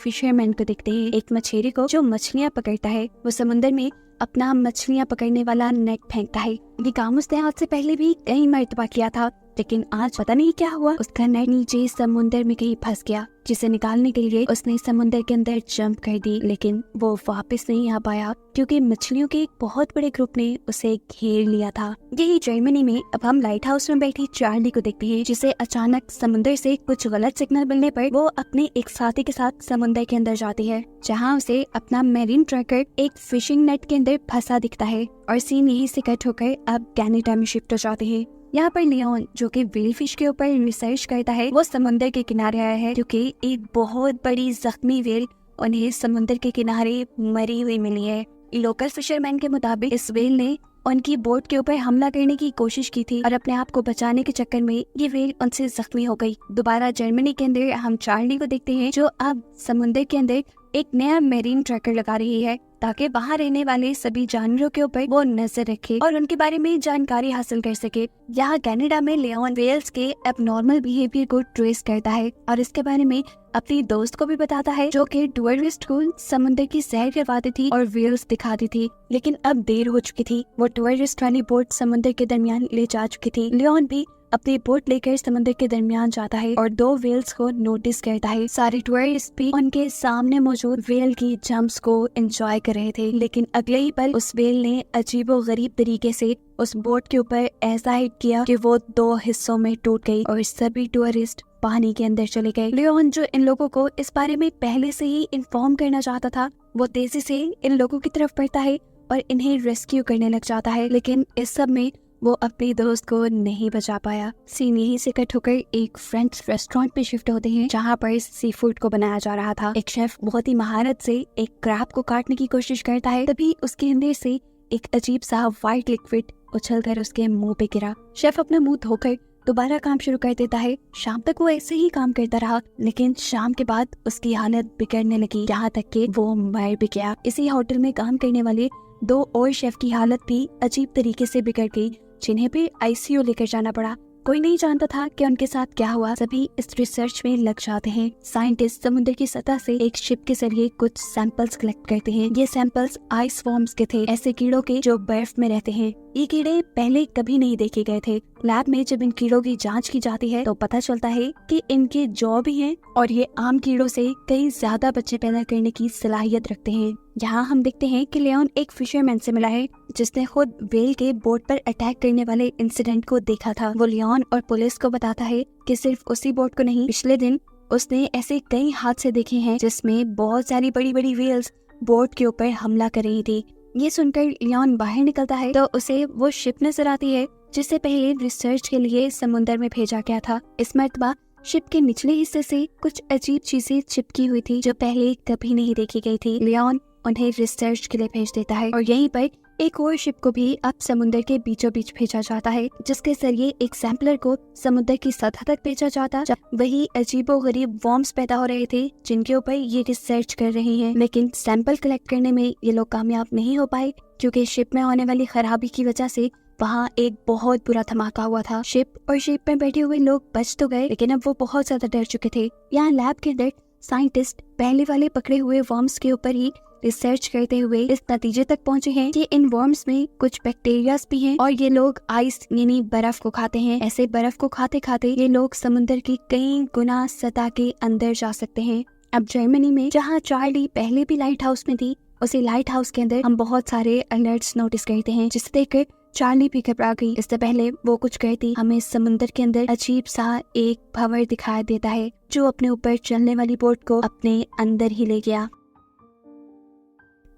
Fisherman को देखते हैं, एक मछेरे को जो मछलियाँ पकड़ता है। वो समुद्र में अपना मछलियाँ पकड़ने वाला नेट फेंकता है। ये काम उसने आज से पहले भी कई मर्तबा किया था, लेकिन आज पता नहीं क्या हुआ, उसका नेट नीचे समुद्र में कहीं फंस गया, जिसे निकालने के लिए उसने समुद्र के अंदर जंप कर दी, लेकिन वो वापस नहीं आ पाया क्योंकि मछलियों के एक बहुत बड़े ग्रुप ने उसे घेर लिया था। यही जर्मनी में अब हम लाइट हाउस में बैठी चार्ली को देखते हैं, जिसे अचानक समुद्र से कुछ गलत सिग्नल मिलने पर वो अपने एक साथी के साथ समुद्र के अंदर जाती है, जहाँ उसे अपना मेरीन ट्रैकर एक फिशिंग नेट के अंदर फंसा दिखता है। और सीन यही से कट होकर अब कनाडा में शिफ्ट हो जाते हैं। यहाँ पर लियोन, जो कि व्हेल फिश के ऊपर रिसर्च करता है, वो समुद्र के किनारे आया है क्योंकि एक बहुत बड़ी जख्मी व्हेल उन्हें समुद्र के किनारे मरी हुई मिली है। लोकल फिशरमैन के मुताबिक इस व्हेल ने उनकी बोट के ऊपर हमला करने की कोशिश की थी और अपने आप को बचाने के चक्कर में ये व्हेल उनसे जख्मी हो गई। दोबारा जर्मनी के अंदर हम चार्ली को देखते हैं, जो अब समुद्र के अंदर एक नया मेरीन ट्रैकर लगा रही है ताकि वहाँ रहने वाले सभी जानवरों के ऊपर वो नजर रखे और उनके बारे में जानकारी हासिल कर सके। यहाँ कनाडा में लियोन व्हेल्स के एबनॉर्मल बिहेवियर को ट्रेस करता है और इसके बारे में अपनी दोस्त को भी बताता है, जो कि टूरिस्ट को समुद्र की सैर करवाती थी और व्हेल्स दिखाती थी। लेकिन अब देर हो चुकी थी, वो टूरिस्ट वाली बोट समुद्र के दरमियान ले जा चुकी थी। लियोन भी अपनी बोट लेकर समुद्र के दरमियान जाता है और दो व्हेल्स को नोटिस करता है। सारे टूरिस्ट भी उनके सामने मौजूद व्हेल की जंप्स को एंजॉय कर रहे थे, लेकिन अगले ही पल उस व्हेल ने अजीबोगरीब तरीके से उस बोट के ऊपर ऐसा हिट किया कि वो दो हिस्सों में टूट गई और सभी टूरिस्ट पानी के अंदर चले गए। लियोन, जो इन लोगों को इस बारे में पहले से ही इन्फॉर्म करना चाहता था, वो तेजी से इन लोगों की तरफ बढ़ता है और इन्हें रेस्क्यू करने लग जाता है, लेकिन इस सब में वो अपनी दोस्त को नहीं बचा पाया। सीन यहीं से कट होकर एक फ्रेंच रेस्टोरेंट पे शिफ्ट होते हैं, जहाँ पर सी फूड को बनाया जा रहा था। एक शेफ बहुत ही महारत से एक क्रैब को काटने की कोशिश करता है, तभी उसके अंदर से एक अजीब सा व्हाइट लिक्विड उछलकर उसके मुंह पे गिरा। शेफ अपना मुंह धोकर दोबारा काम शुरू कर देता है। शाम तक वो ऐसे ही काम करता रहा, लेकिन शाम के बाद उसकी हालत बिगड़ने लगी, यहाँ तक कि वो मर भी गया। इसी होटल में काम करने वाले दो और शेफ की हालत भी अजीब तरीके से बिगड़ गई, जिन्हें भी आईसीयू लेकर जाना पड़ा। कोई नहीं जानता था कि उनके साथ क्या हुआ। सभी इस रिसर्च में लग जाते हैं। साइंटिस्ट समुद्र की सतह से एक शिप के जरिए कुछ सैंपल्स कलेक्ट करते हैं। ये सैंपल्स आइस फॉर्म्स के थे, ऐसे कीड़ों के जो बर्फ में रहते हैं। ये कीड़े पहले कभी नहीं देखे गए थे। लैब में जब इन कीड़ों की जांच की जाती है तो पता चलता है कि इनके जॉ भी हैं और ये आम कीड़ों से कई ज्यादा बच्चे पैदा करने की सलाहियत रखते हैं। यहाँ हम देखते हैं कि लियोन एक फिशरमैन से मिला है, जिसने खुद व्हेल के बोट पर अटैक करने वाले इंसिडेंट को देखा था। वो लियोन और पुलिस को बताता है कि सिर्फ उसी बोट को नहीं, पिछले दिन उसने ऐसे कई हादसे देखे हैं जिसमें बहुत सारी बड़ी बड़ी व्हेल्स बोट के ऊपर हमला कर रही थी। ये सुनकर लियोन बाहर निकलता है तो उसे वो शिप नजर आती है जिसे पहले रिसर्च के लिए समुद्र में भेजा गया था। इस मर्तबा शिप के निचले हिस्से से कुछ अजीब चीजें चिपकी हुई थी जो पहले कभी नहीं देखी गई थी। लियोन उन्हें रिसर्च के लिए भेज देता है और यहीं पर एक और शिप को भी अब समुद्र के बीचों बीच भेजा जाता है, जिसके जरिए एक सैंपलर को समुद्र की सतह तक भेजा जाता। जब वही अजीबोगरीब वॉर्म्स पैदा हो रहे थे जिनके ऊपर ये रिसर्च कर रहे हैं, लेकिन सैंपल कलेक्ट करने में ये लोग कामयाब नहीं हो पाए क्योंकि शिप में होने वाली खराबी की वजह से वहाँ एक बहुत बुरा धमाका हुआ था। शिप और शिप में बैठे हुए लोग बच तो गए, लेकिन अब वो बहुत ज्यादा डर चुके थे। यहाँ लैब के अंदर साइंटिस्ट पहले वाले पकड़े हुए वॉर्म्स के ऊपर ही रिसर्च करते हुए इस नतीजे तक पहुंचे हैं कि इन वर्म्स में कुछ बैक्टीरियाज भी हैं और ये लोग आइस यानी बर्फ को खाते हैं। ऐसे बर्फ को खाते खाते ये लोग समुद्र की कई गुना सतह के अंदर जा सकते हैं। अब जर्मनी में जहाँ चार्ली पहले भी लाइट हाउस में थी, उसी लाइट हाउस के अंदर हम बहुत सारे अलर्ट्स नोटिस करते हैं, जिसे देखकर चार्ली भी घबरा गई। इससे पहले वो कुछ कहती, हमें समुद्र के अंदर अजीब सा एक भंवर दिखाई देता है जो अपने ऊपर चलने वाली बोट को अपने अंदर ही ले गया।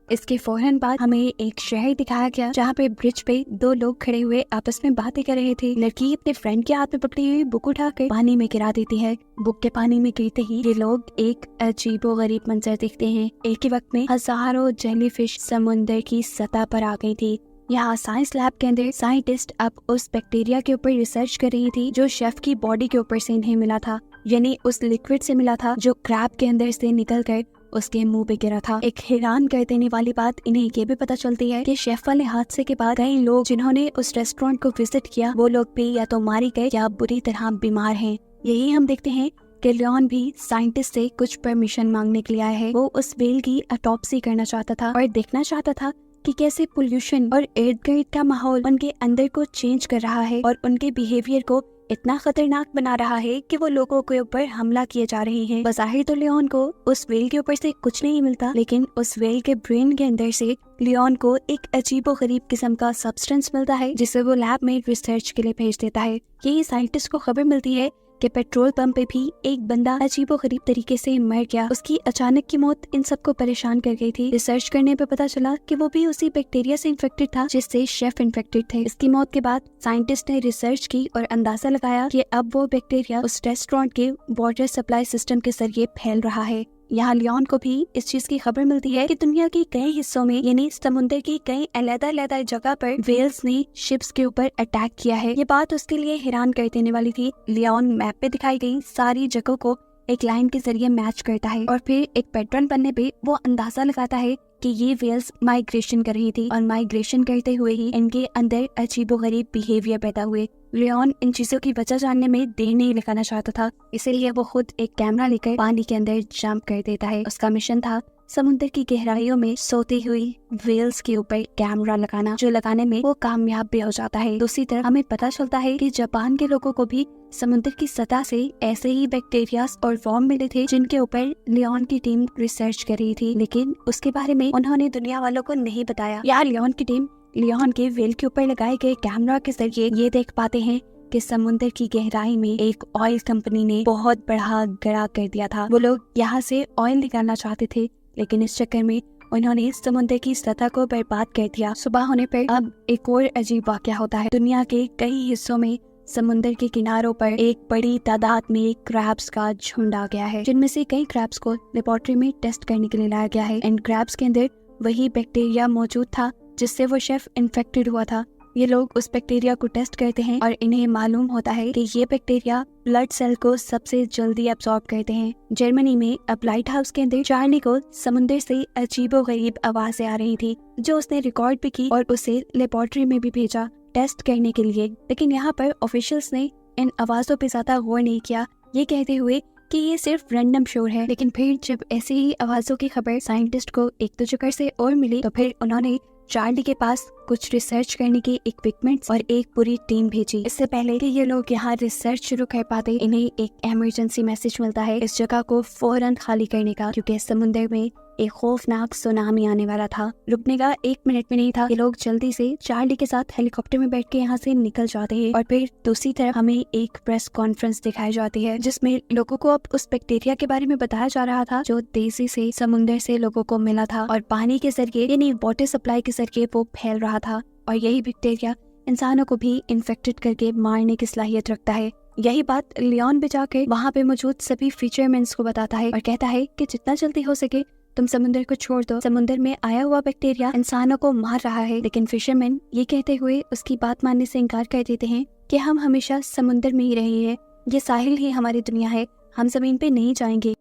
इसके फौरन बाद हमें एक शहर दिखाया गया जहाँ पे ब्रिज पे दो लोग खड़े हुए आपस में बातें कर रहे थे। लड़की अपने फ्रेंड के हाथ में पकड़ी हुई बुक उठाकर पानी में गिरा देती है। बुक के पानी में गिरते ही ये लोग एक अजीबोगरीब मंजर देखते हैं। एक ही वक्त में हजारों जेलीफिश समुद्र की सतह पर आ गई थी। यहाँ साइंस लैब के अंदर साइंटिस्ट अब उस बैक्टीरिया के ऊपर रिसर्च कर रही थी जो शेफ की बॉडी के ऊपर से इन्हें मिला था, यानी उस लिक्विड से मिला था जो क्रैब के अंदर से निकल कर उसके मुंह पे गिरा था। एक हैरान कर देने वाली बात इन्हें ये भी पता चलती है कि शेफ वाले हादसे के बाद कई लोग जिन्होंने उस रेस्टोरेंट को विजिट किया वो लोग भी या तो मारे गए या बुरी तरह बीमार हैं। यही हम देखते हैं कि लियोन भी साइंटिस्ट से कुछ परमिशन मांगने के लिए आया है। वो उस व्हेल की ऑटोप्सी करना चाहता था और देखना चाहता था कि कैसे पोल्यूशन और इर्द गिर्द का माहौल उनके अंदर को चेंज कर रहा है और उनके बिहेवियर को इतना खतरनाक बना रहा है कि वो लोगों के ऊपर हमला किए जा रहे हैं। बज़ाहिर तो लियोन को उस व्हेल के ऊपर से कुछ नहीं मिलता, लेकिन उस व्हेल के ब्रेन के अंदर से लियोन को एक अजीबोगरीब किस्म का सब्सटेंस मिलता है जिसे वो लैब में रिसर्च के लिए भेज देता है। यही साइंटिस्ट को खबर मिलती है कि पेट्रोल पंप पे भी एक बंदा अजीबोगरीब तरीके से मर गया। उसकी अचानक की मौत इन सबको परेशान कर गई थी। रिसर्च करने पे पता चला कि वो भी उसी बैक्टीरिया से इन्फेक्टेड था जिससे शेफ इन्फेक्टेड थे। इसकी मौत के बाद साइंटिस्ट ने रिसर्च की और अंदाजा लगाया कि अब वो बैक्टीरिया उस रेस्टोरेंट के वाटर सप्लाई सिस्टम के जरिए फैल रहा है। यहाँ लियोन को भी इस चीज की खबर मिलती है कि दुनिया के कई हिस्सों में यानी समुद्र की कई अलग-अलग जगह पर व्हेल्स ने शिप्स के ऊपर अटैक किया है। ये बात उसके लिए हैरान कर देने वाली थी। लियोन मैप पे दिखाई गई सारी जगहों को एक लाइन के जरिए मैच करता है और फिर एक पैटर्न बनने पे वो अंदाजा लगाता है कि ये व्हेल्स माइग्रेशन कर रही थी और माइग्रेशन करते हुए ही इनके अंदर अजीबोगरीब बिहेवियर पैदा हुए। लियोन इन चीजों की वजह जानने में देर नहीं लगाना चाहता था, इसीलिए वो खुद एक कैमरा लेकर पानी के अंदर जंप कर देता है। उसका मिशन था समुद्र की गहराइयों में सोती हुई व्हेल्स के ऊपर कैमरा लगाना, जो लगाने में वो कामयाब भी हो जाता है। दूसरी तरफ हमें पता चलता है कि जापान के लोगों को भी समुद्र की सतह से ऐसे ही बैक्टीरिया और वर्म मिले थे जिनके ऊपर लियोन की टीम रिसर्च कर रही थी, लेकिन उसके बारे में उन्होंने दुनिया वालों को नहीं बताया। यार लियोन की टीम लियोन के व्हेल के ऊपर लगाए गए कैमरा के जरिए ये देख पाते हैं कि समुद्र की गहराई में एक ऑयल कंपनी ने बहुत बड़ा गड्ढा कर दिया था। वो लोग यहाँ से ऑयल निकालना चाहते थे, लेकिन इस चक्कर में उन्होंने समुद्र की सतह को बर्बाद कर दिया। सुबह होने पर अब एक और अजीब वाकया होता है। दुनिया के कई हिस्सों में समुद्र के किनारों पर एक बड़ी तादाद में क्रैब्स का झुंड आ गया है, जिनमें से कई क्रैब्स को लेबोरेटरी में टेस्ट करने के लिए लाया गया है। इन क्रैब्स के अंदर वही बैक्टीरिया मौजूद था जिससे वो शेफ इन्फेक्टेड हुआ था। ये लोग उस बैक्टीरिया को टेस्ट करते हैं और इन्हें मालूम होता है कि ये बैक्टीरिया ब्लड सेल को सबसे जल्दी अब्सॉर्ब करते हैं। जर्मनी में अब लाइट हाउस के अंदर चार्ली को समुद्र से अजीबोगरीब आवाजें आ रही थी, जो उसने रिकॉर्ड भी की और उसे लेबोरेटरी में भी भेजा टेस्ट करने के लिए। लेकिन यहाँ पर ऑफिशियल्स ने इन आवाजों पे ज्यादा गौर नहीं किया, ये कहते हुए कि ये सिर्फ रैंडम शोर है। लेकिन फिर जब ऐसी ही आवाजों की खबर साइंटिस्ट को एक दो जगह से और मिली, तो फिर उन्होंने चार्ली के पास कुछ रिसर्च करने की इक्विपमेंट्स और एक पूरी टीम भेजी। इससे पहले कि ये लोग यहाँ रिसर्च शुरू कर पाते, इन्हें एक इमरजेंसी मैसेज मिलता है इस जगह को फौरन खाली करने का, क्योंकि समुद्र में एक खौफनाक सुनामी आने वाला था। रुकने का 1 मिनट भी नहीं था। ये लोग जल्दी से चार्ली के साथ हेलीकॉप्टर में बैठ के यहाँ से निकल जाते हैं और फिर दूसरी तरफ हमें एक प्रेस कॉन्फ्रेंस दिखाई जाती है, जिसमें लोगों को अब उस बैक्टीरिया के बारे में बताया जा रहा था जो तेजी से समुद्र से लोगों को मिला था और पानी के जरिए यानी वाटर सप्लाई के जरिए वो फैल रहा था। और यही बैक्टीरिया इंसानों को भी इन्फेक्टेड करके मारने की सलाहियत रखता है। यही बात लियोन भी जाके वहाँ पे मौजूद सभी फिशरमैन्स को बताता है और कहता है कि जितना जल्दी हो सके तुम समुद्र को छोड़ दो, समुद्र में आया हुआ बैक्टीरिया इंसानों को मार रहा है। लेकिन फिशरमैन ये कहते हुए उसकी बात मानने से इनकार कर देते हैं कि हम हमेशा समुद्र में ही रहे हैं, ये साहिल ही हमारी दुनिया है, हम जमीन पे नहीं जाएंगे।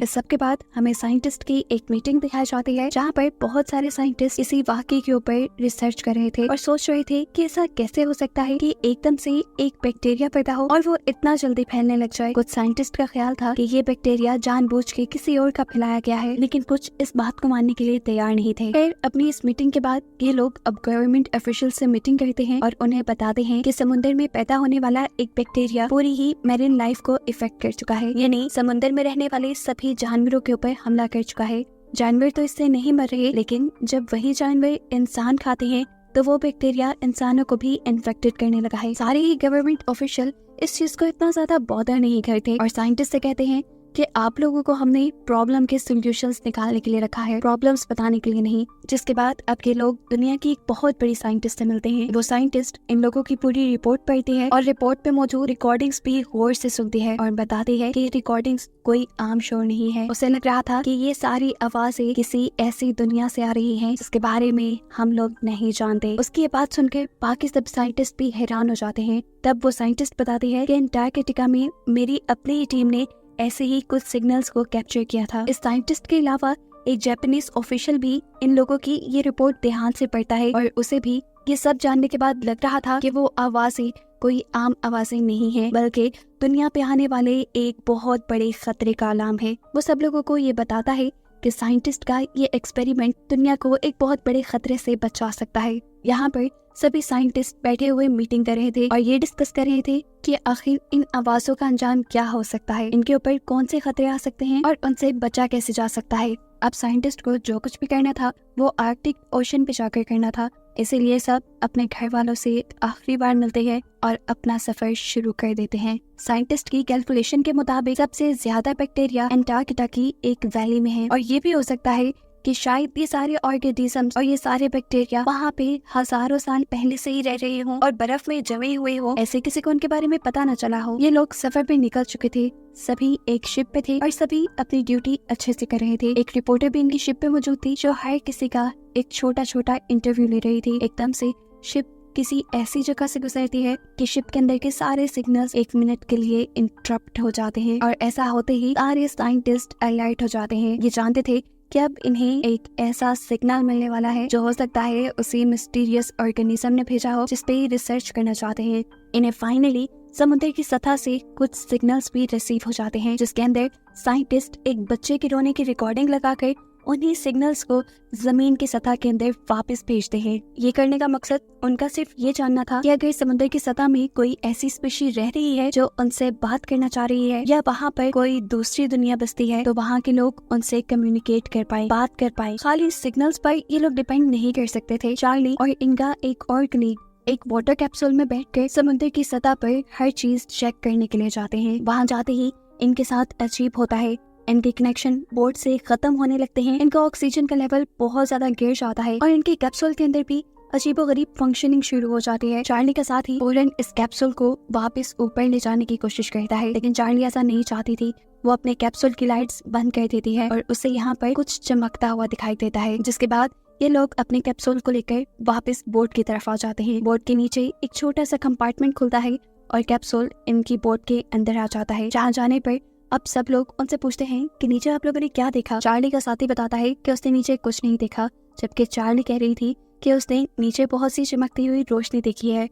इस सब के बाद हमें साइंटिस्ट की एक मीटिंग दिखाई जाती है, जहाँ पर बहुत सारे साइंटिस्ट इसी वाकये के ऊपर रिसर्च कर रहे थे और सोच रहे थे कि ऐसा कैसे हो सकता है कि एकदम से एक बैक्टीरिया पैदा हो और वो इतना जल्दी फैलने लग जाए। कुछ साइंटिस्ट का ख्याल था कि ये बैक्टीरिया जानबूझ के किसी और का फैलाया गया है, लेकिन कुछ इस बात को मानने के लिए तैयार नहीं थे। फिर अपनी इस मीटिंग के बाद ये लोग अब गवर्नमेंट ऑफिशियल से मीटिंग करते हैं और उन्हें बताते हैं कि समुद्र में पैदा होने वाला एक बैक्टीरिया पूरी ही मैरीन लाइफ को इफेक्ट कर चुका है, यानी समुद्र में रहने वाले सभी जानवरों के ऊपर हमला कर चुका है। जानवर तो इससे नहीं मर रहे, लेकिन जब वही जानवर इंसान खाते हैं तो वो बैक्टीरिया इंसानों को भी इन्फेक्टेड करने लगा है। सारे ही गवर्नमेंट ऑफिशियल इस चीज को इतना ज्यादा बॉदर नहीं करते और साइंटिस्ट से कहते हैं कि आप लोगों को हमने प्रॉब्लम के सॉल्यूशंस निकालने के लिए रखा है, प्रॉब्लम्स बताने के लिए नहीं। जिसके बाद अब के लोग दुनिया की एक बहुत बड़ी साइंटिस्ट से मिलते हैं। वो साइंटिस्ट इन लोगों की पूरी रिपोर्ट पढ़ती है और रिपोर्ट पे मौजूद रिकॉर्डिंग्स भी गौर से सुनती है और बताती है कि ये रिकॉर्डिंग्स कोई आम शोर नहीं है। उसे लग रहा था कि ये सारी आवाजें किसी ऐसी दुनिया से आ रही हैं जिसके बारे में हम लोग नहीं जानते। उसकी ये बात सुनकर बाकी सब साइंटिस्ट भी हैरान हो जाते हैं। तब वो साइंटिस्ट बताती है कि अंटार्कटिका में मेरी अपनी ही टीम ने ऐसे ही कुछ सिग्नल्स को कैप्चर किया था। इस साइंटिस्ट के अलावा एक जापानीज ऑफिशियल भी इन लोगों की ये रिपोर्ट ध्यान से पढ़ता है और उसे भी ये सब जानने के बाद लग रहा था कि वो आवाजें कोई आम आवाजें नहीं है, बल्कि दुनिया पे आने वाले एक बहुत बड़े खतरे का अलार्म है। वो सब लोगों को ये बताता है कि साइंटिस्ट का ये एक्सपेरिमेंट दुनिया को एक बहुत बड़े खतरे से बचा सकता है। यहाँ पर सभी साइंटिस्ट बैठे हुए मीटिंग कर रहे थे और ये डिस्कस कर रहे थे कि आखिर इन आवाजों का अंजाम क्या हो सकता है, इनके ऊपर कौन से खतरे आ सकते हैं और उनसे बचा कैसे जा सकता है। अब साइंटिस्ट को जो कुछ भी करना था वो आर्कटिक ओशन पे जाकर करना था, इसीलिए सब अपने घर वालों से आखिरी बार मिलते हैं और अपना सफर शुरू कर देते हैं। साइंटिस्ट की कैलकुलेशन के मुताबिक सबसे ज्यादा बैक्टीरिया एंटार्कटिका की एक वैली में है और ये भी हो सकता है कि शायद ये सारे ऑर्गेनिजम्स और ये सारे बैक्टीरिया वहाँ पे हजारों साल पहले से ही रह रहे हों और बर्फ में जमे हुए हो, ऐसे किसी को उनके बारे में पता न चला हो। ये लोग सफर पे निकल चुके थे, सभी एक शिप पे थे और सभी अपनी ड्यूटी अच्छे से कर रहे थे। एक रिपोर्टर भी इनकी शिप पे मौजूद थी जो हर किसी का एक छोटा छोटा इंटरव्यू ले रही थी। एकदम से शिप किसी ऐसी जगह से गुजरती है कि शिप के अंदर के सारे सिग्नल्स 1 मिनट के लिए इंटरप्ट हो जाते हैं और ऐसा होते ही सारे साइंटिस्ट अलर्ट हो जाते हैं। ये जानते थे कि अब इन्हें एक ऐसा सिग्नल मिलने वाला है जो हो सकता है उसी मिस्टीरियस ऑर्गेनिज्म ने भेजा हो जिस पे रिसर्च करना चाहते हैं। इन्हें फाइनली समुद्र की सतह से कुछ सिग्नल्स भी रिसीव हो जाते हैं जिसके अंदर साइंटिस्ट एक बच्चे के रोने की रिकॉर्डिंग लगाकर उन्हीं सिग्नल्स को जमीन की सतह के अंदर वापस भेजते हैं। ये करने का मकसद उनका सिर्फ ये जानना था कि अगर समुद्र की सतह में कोई ऐसी स्पीशी रह रही है जो उनसे बात करना चाह रही है या वहाँ पर कोई दूसरी दुनिया बसती है तो वहाँ के लोग उनसे कम्युनिकेट कर पाए, बात कर पाए। खाली सिग्नल्स पर ये लोग डिपेंड नहीं कर सकते थे। चार्ली और इनका एक और कलीग एक वाटर कैप्सूल में बैठकर समुद्र की सतह पर हर चीज चेक करने के लिए जाते हैं। वहाँ जाते ही इनके साथ अजीब होता है, इनके कनेक्शन बोर्ड से खत्म होने लगते हैं, इनका ऑक्सीजन का लेवल बहुत ज्यादा गिर जाता है और इनके कैप्सूल के अंदर भी अजीबोगरीब फंक्शनिंग शुरू हो जाती है। चार्ली के साथ ही पोलन इस कैप्सूल को वापस ऊपर ले जाने की कोशिश करता है, लेकिन चार्ली ऐसा नहीं चाहती थी। वो अपने कैप्सूल की लाइट्स बंद कर देती है और उसे यहाँ पर कुछ चमकता हुआ दिखाई देता है, जिसके बाद ये लोग अपने कैप्सूल को लेकर वापस बोर्ड की तरफ आ जाते हैं। बोर्ड के नीचे एक छोटा सा कंपार्टमेंट खुलता है और कैप्सूल इनकी बोर्ड के अंदर आ जाता है। जहाँ जाने पर अब सब लोग उनसे पूछते हैं कि नीचे आप लोगों ने क्या देखा। चार्ली का साथी बताता है कि उसने नीचे कुछ नहीं देखा, जबकि चार्ली कह रही थी कि उसने नीचे बहुत सी चमकती हुई रोशनी देखी है।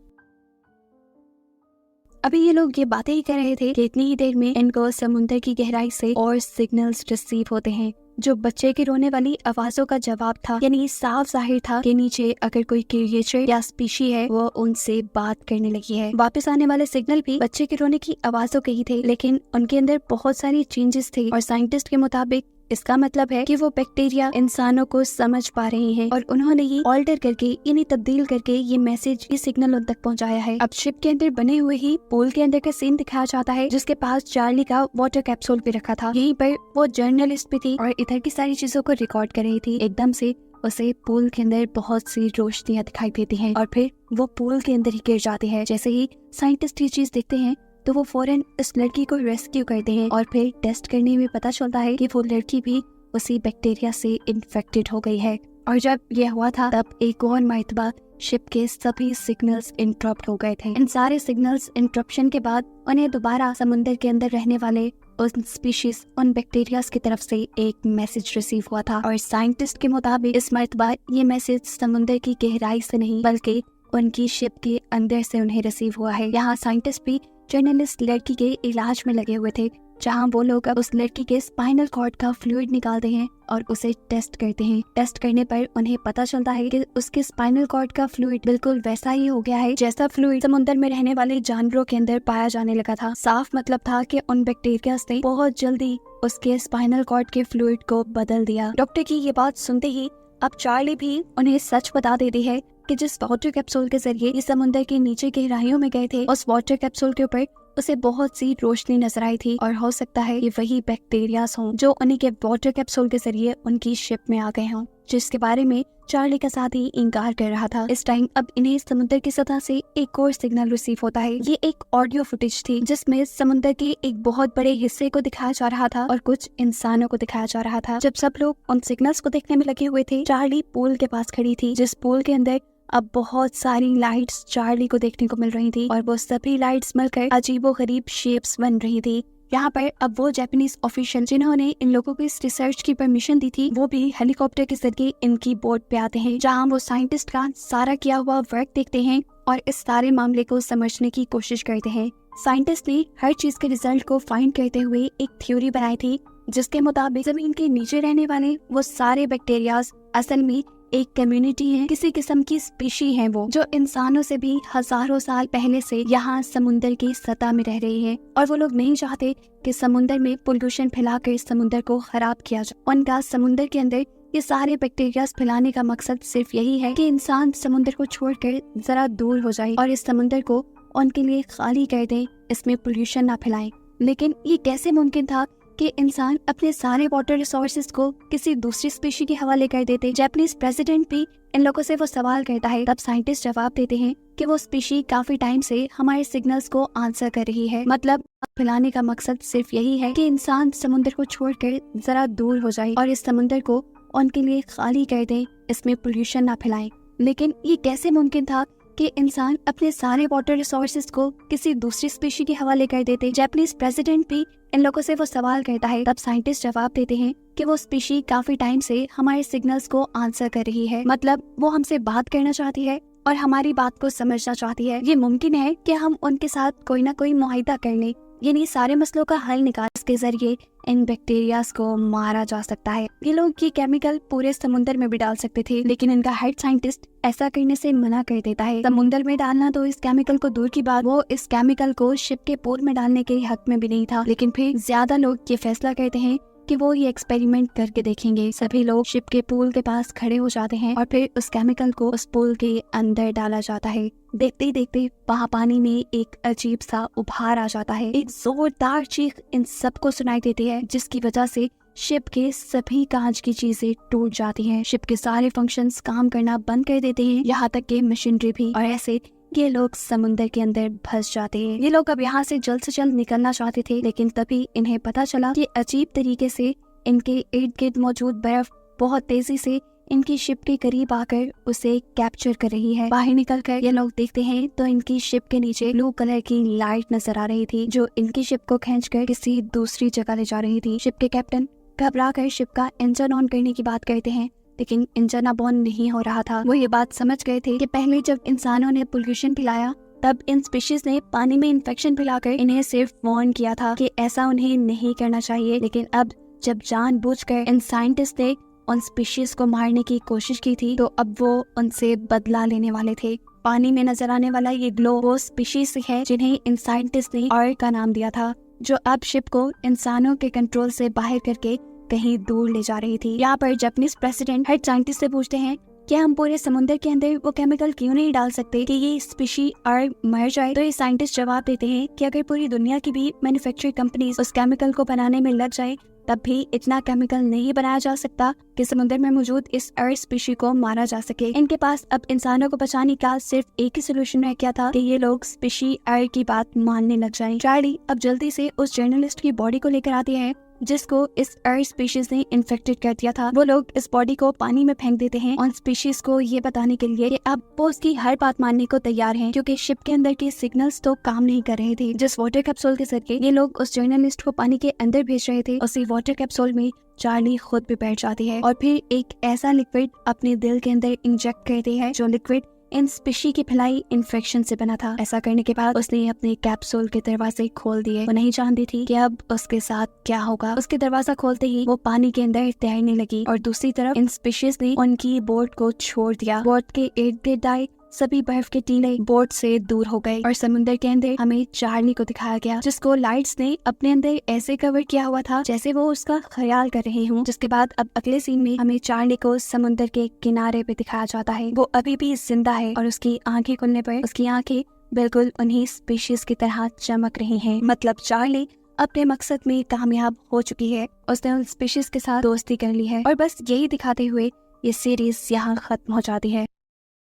अभी ये लोग ये बातें ही कर रहे थे कि इतनी ही देर में इनको समुद्र की गहराई से और सिग्नल्स रिसीव होते हैं जो बच्चे के रोने वाली आवाजों का जवाब था। यानी साफ जाहिर था कि नीचे अगर कोई क्रिएचर या स्पीशी है वो उनसे बात करने लगी है। वापस आने वाले सिग्नल भी बच्चे के रोने की आवाजों के ही थे, लेकिन उनके अंदर बहुत सारी चेंजेस थे और साइंटिस्ट के मुताबिक इसका मतलब है कि वो बैक्टीरिया इंसानों को समझ पा रहे हैं और उन्होंने ही ऑल्टर करके, इन्हें तब्दील करके ये मैसेज, ये सिग्नल उन तक पहुंचाया है। अब शिप के अंदर बने हुए ही पूल के अंदर का सीन दिखाया जाता है जिसके पास चार्ली का वाटर कैप्सूल भी रखा था। यहीं पर वो जर्नलिस्ट भी थी और इधर की सारी चीजों को रिकॉर्ड कर रही थी। एकदम से उसे पूल के अंदर बहुत सी रोशनियां दिखाई देती हैं और फिर वो पूल के अंदर ही गिर जाती है। जैसे ही साइंटिस्ट ये चीज देखते हैं तो वो फौरन इस लड़की को रेस्क्यू करते हैं और फिर टेस्ट करने में पता चलता है कि वो लड़की भी उसी बैक्टीरिया से इन्फेक्टेड हो गई है। और जब ये हुआ था तब एक और मर्तबा शिप के सभी सिग्नल्स इंटरप्ट हो गए थे। इन सारे सिग्नल्स इंटरप्शन के बाद उन्हें दोबारा समुद्र के अंदर रहने वाले उन स्पीशीज, उन बैक्टीरियाज की तरफ से एक मैसेज रिसीव हुआ था और साइंटिस्ट के मुताबिक इस मर्तबा ये मैसेज समुद्र की गहराई से नहीं बल्कि उनकी शिप के अंदर से उन्हें रिसीव हुआ है। यहाँ साइंटिस्ट भी जर्नलिस्ट लड़की के इलाज में लगे हुए थे, जहाँ वो लोग अब उस लड़की के स्पाइनल कॉर्ड का फ्लूइड निकालते हैं और उसे टेस्ट करते हैं। टेस्ट करने पर उन्हें पता चलता है कि उसके स्पाइनल कॉर्ड का फ्लूइड बिल्कुल वैसा ही हो गया है जैसा फ्लूइड समुद्र में रहने वाले जानवरों के अंदर पाया जाने लगा था। साफ मतलब था कि उन बैक्टीरिया ने बहुत जल्दी उसके स्पाइनल कॉर्ड के फ्लूइड को बदल दिया। डॉक्टर की ये बात सुनते ही अब चार्ली भी उन्हें सच बता देती है कि जिस वाटर कैप्सूल के जरिए ये समुद्र के नीचे गहराइयों में गए थे उस वाटर कैप्सूल के ऊपर उसे बहुत सी रोशनी नजर आई थी और हो सकता है ये वही बैक्टीरियाज हों जो उन्हीं के वाटर कैप्सूल के जरिए उनकी शिप में आ गए हों, जिसके बारे में चार्ली का साथ ही इंकार कर रहा था। इस टाइम अब इन्हें समुद्र की सतह से एक और सिग्नल रिसीव होता है। ये एक ऑडियो फुटेज थी जिसमें समुद्र के एक बहुत बड़े हिस्से को दिखाया जा रहा था और कुछ इंसानों को दिखाया जा रहा था। जब सब लोग उन सिग्नल्स को देखने में लगे हुए थे, चार्ली पूल के पास खड़ी थी, जिस पूल के अंदर अब बहुत सारी लाइट्स चार्ली को देखने को मिल रही थी और वो सभी लाइट्स मिलकर अजीबोगरीब शेप्स बन रही थी। यहाँ पर अब वो जापानीज ऑफिशियल जिन्होंने इन लोगों को इस रिसर्च की परमिशन दी थी वो भी हेलीकॉप्टर के जरिए इनकी बोट पे आते हैं, जहाँ वो साइंटिस्ट का सारा किया हुआ वर्क देखते हैं और इस सारे मामले को समझने की कोशिश करते हैं। साइंटिस्ट ने हर चीज के रिजल्ट को फाइंड करते हुए एक थ्योरी बनाई थी, जिसके मुताबिक जमीन के नीचे रहने वाले वो सारे बैक्टीरियाज असल में एक कम्युनिटी है, किसी किस्म की स्पीशी है वो, जो इंसानों से भी हजारों साल पहले से यहाँ समुंदर की सतह में रह रही है। और वो लोग नहीं चाहते कि समुंदर में पोल्यूशन फैलाकर इस समुंदर को खराब किया जाए। उनका समुंदर के अंदर ये सारे बैक्टीरियाज फैलाने का मकसद सिर्फ यही है कि इंसान समुंदर को छोड़कर जरा दूर हो जाए और इस समुंदर को उनके लिए खाली कर दे, इसमें पोल्यूशन ना फैलाए। लेकिन ये कैसे मुमकिन था कि इंसान अपने सारे वाटर रिसोर्सेज को किसी दूसरी स्पीशी के हवाले कर देते। जापानीज प्रेसिडेंट भी इन लोगों से वो सवाल करता है, तब साइंटिस्ट जवाब देते हैं कि वो स्पीशी काफी टाइम से हमारे सिग्नल्स को आंसर कर रही है। मतलब फैलाने का मकसद सिर्फ यही है कि इंसान समुद्र को छोड़कर जरा दूर हो जाए और इस समुद्र को उनके लिए खाली कर दे, इसमें पोल्यूशन ना फैलाए। लेकिन ये कैसे मुमकिन था कि इंसान अपने सारे वाटर रिसोर्सेज को किसी दूसरी स्पीशी के हवाले कर देते। जापानीज प्रेसिडेंट भी इन लोगों से वो सवाल करता है, तब साइंटिस्ट जवाब देते हैं कि वो स्पीशी काफी टाइम से हमारे सिग्नल्स को आंसर कर रही है। मतलब वो हमसे बात करना चाहती है और हमारी बात को समझना चाहती है। ये मुमकिन है कि हम उनके साथ कोई ना कोई मुआहिदा कर लें, यानी सारे मसलों का हल निकाल के जरिए इन बैक्टीरियाज को मारा जा सकता है। ये लोग ये केमिकल पूरे समुंदर में भी डाल सकते थे, लेकिन इनका हेड साइंटिस्ट ऐसा करने से मना कर देता है। समुंदर में डालना तो इस केमिकल को दूर की बात, वो इस केमिकल को शिप के पूल में डालने के हक में भी नहीं था। लेकिन फिर ज्यादा लोग ये फैसला करते हैं कि वो ये एक्सपेरिमेंट करके देखेंगे। सभी लोग शिप के पूल के पास खड़े हो जाते हैं और फिर उस केमिकल को उस पूल के अंदर डाला जाता है। देखते ही देखते वहाँ पानी में एक अजीब सा उभार आ जाता है। एक जोरदार चीख इन सबको सुनाई देती है, जिसकी वजह से शिप के सभी कांच की चीजें टूट जाती हैं। शिप के सारे फंक्शंस काम करना बंद कर देते हैं, यहाँ तक कि मशीनरी भी। और ऐसे ये लोग समुंदर के अंदर फंस जाते हैं। ये लोग अब यहाँ से जल्द निकलना चाहते थे, लेकिन तभी इन्हें पता चला कि अजीब तरीके से इनके इर्द गिर्द मौजूद बर्फ बहुत तेजी से इनकी शिप के करीब आकर उसे कैप्चर कर रही है। बाहर निकलकर ये लोग देखते हैं तो इनकी शिप के नीचे ब्लू कलर की लाइट नजर आ रही थी, जो इनकी शिप को खींचकर किसी दूसरी जगह ले जा रही थी। शिप के कैप्टन घबरा कर शिप का इंजन ऑन करने की बात करते हैं, लेकिन इंजन अब ऑन नहीं हो रहा था। वो ये बात समझ गए थे कि पहले जब इंसानों ने पोल्यूशन फैलाया तब इन स्पीशीज ने पानी में इन्फेक्शन फैलाकर इन्हें सिर्फ वार्न किया था कि ऐसा उन्हें नहीं करना चाहिए। लेकिन अब जब जानबूझकर इन साइंटिस्ट ने उन स्पीशीज को मारने की कोशिश की थी, तो अब वो उनसे बदला लेने वाले थे। पानी में नजर आने वाला ये ग्लो वो स्पीशीज है जिन्हें इन साइंटिस्ट ने अर्क का नाम दिया था, जो अब शिप को इंसानों के कंट्रोल से बाहर करके कहीं दूर ले जा रही थी। यहाँ पर जापानीज प्रेसिडेंट हेड साइंटिस्ट से पूछते हैं क्या हम पूरे समुद्र के अंदर वो केमिकल क्यों नहीं डाल सकते कि ये स्पीशी अर्क मर जाए। तो ये साइंटिस्ट जवाब देते हैं कि अगर पूरी दुनिया की भी मैन्युफैक्चरिंग कंपनीज उस केमिकल को बनाने में लग जाए, तब भी इतना केमिकल नहीं बनाया जा सकता कि समुद्र में मौजूद इस अर्क स्पीशी को मारा जा सके। इनके पास अब इंसानों को बचाने का सिर्फ एक ही सोल्यूशन रह गया था कि ये लोग स्पीशी अर्क की बात मानने लग जाएं। चार्ली अब जल्दी से उस जर्नलिस्ट की बॉडी को लेकर आती है जिसको इस अर्क स्पीशीज ने इन्फेक्टेड कर दिया था। वो लोग इस बॉडी को पानी में फेंक देते हैं और स्पीशीज को ये बताने के लिए कि अब वो उसकी हर बात मानने को तैयार हैं, क्योंकि शिप के अंदर के सिग्नल्स तो काम नहीं कर रहे थे। जिस वाटर कैप्सूल के जरिए ये लोग उस जर्नलिस्ट को पानी के अंदर भेज रहे थे, उसी वाटर कैप्सूल में चार्ली खुद भी बैठ जाती है और फिर एक ऐसा लिक्विड अपने दिल के अंदर इंजेक्ट करती है, जो लिक्विड इन स्पीशी की फैलाई इन्फेक्शन से बना था। ऐसा करने के बाद उसने अपने कैप्सूल के दरवाजे खोल दिए। वो नहीं जानती थी कि अब उसके साथ क्या होगा। उसके दरवाजा खोलते ही वो पानी के अंदर तैरने लगी और दूसरी तरफ इन स्पीशीज ने उनकी बोट को छोड़ दिया। बोट के इर्द गिर्द आए सभी बर्फ के टीले बोट से दूर हो गए और समुद्र के अंदर हमें चार्ली को दिखाया गया, जिसको लाइट्स ने अपने अंदर ऐसे कवर किया हुआ था जैसे वो उसका ख्याल कर रहे हों। जिसके बाद अब अगले सीन में हमें चार्ली को समुद्र के किनारे पे दिखाया जाता है। वो अभी भी जिंदा है और उसकी आंखें खुलने पर उसकी आंखें बिल्कुल उन्हीं स्पीशीज की तरह चमक रही हैं। मतलब चार्ली अपने मकसद में कामयाब हो चुकी है, उसने उन स्पीशीज के साथ दोस्ती कर ली है। और बस यही दिखाते हुए ये सीरीज यहाँ खत्म हो जाती है।